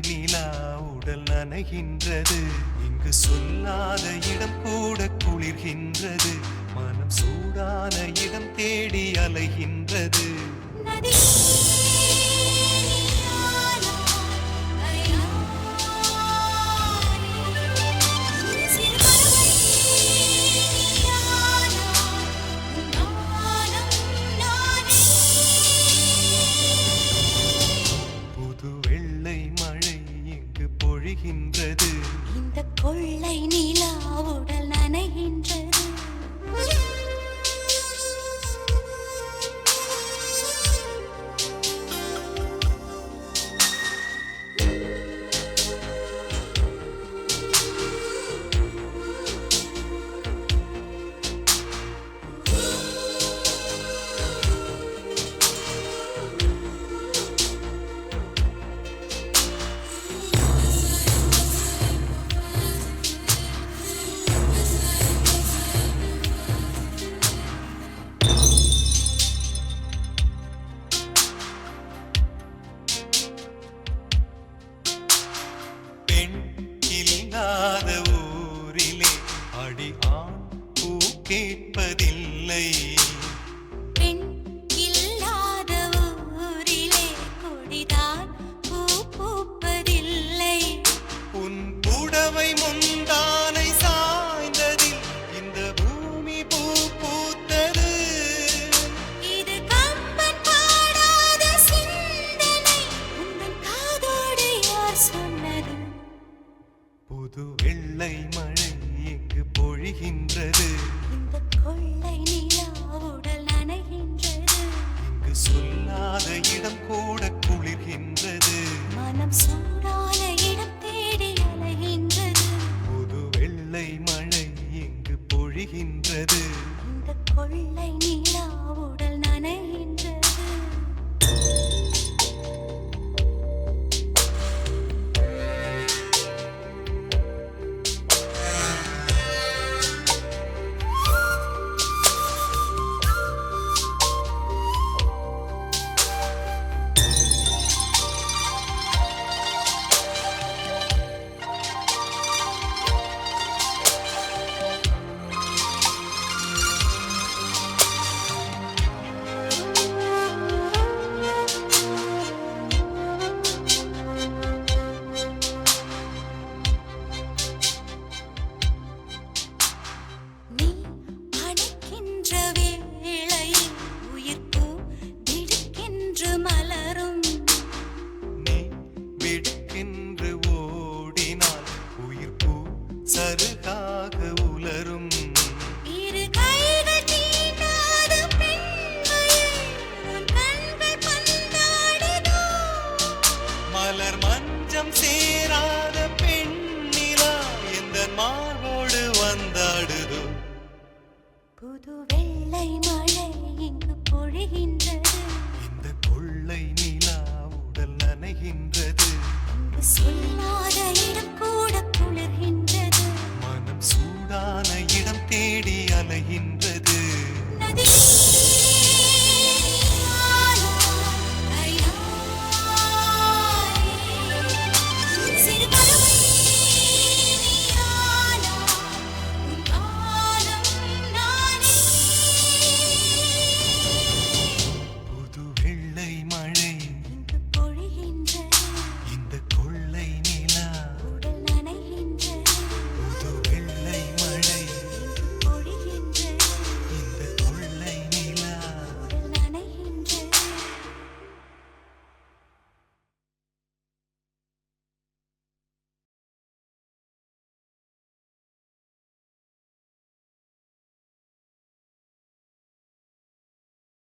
நிலா உடல் நனைகின்றது. இங்கு சொல்லாத இடம் கூட குளிர்கின்றது. மனம் சூடான இடம் தேடி அலைகின்றது. இந்த கொள்ளை நிலா உடல் நனைகின்றது. ஊரிலே அடி ஆண் பூ கேட்பதில்லை. பெண் இல்லாத ஊரிலே கொடிதான் பூ பூப்பதில்லை. உன் புடவை முந்தானை சாய்ந்ததில் இந்த பூமி பூ பூத்தது. இது கம்பன் பாடாத சிந்தனை, உந்தன் காதோடு யார் சொன்னது? புது வெள்ளை மழை எங்கு பொழிகின்றது. இந்த கொள்ளை நிலா உடல் நனைகின்றது. இங்கு சொல்லாத இடம் கூட குளிர்கின்றது. மனம் சூடான இடம் தேடி அலைகின்றது. புது வெள்ளை மழை எங்கு பொழிகின்றது. இந்த கொள்ளை நிலா உடல் நனைகின்றது. சருகாக உலரும். இரு கைகள் தீண்டாத பெண்மையை உன் கண்கள் பந்தாடுதோ? மலர் மஞ்சம் சேராத பெண்ணிலா எந்த மார்போடு வந்தாடுதோ? புது வெள்ளை மழை இங்கு பொழிகின்றது. இந்த கொள்ளை நிலா உடல் நனைகின்றது. இங்கு சொல்ல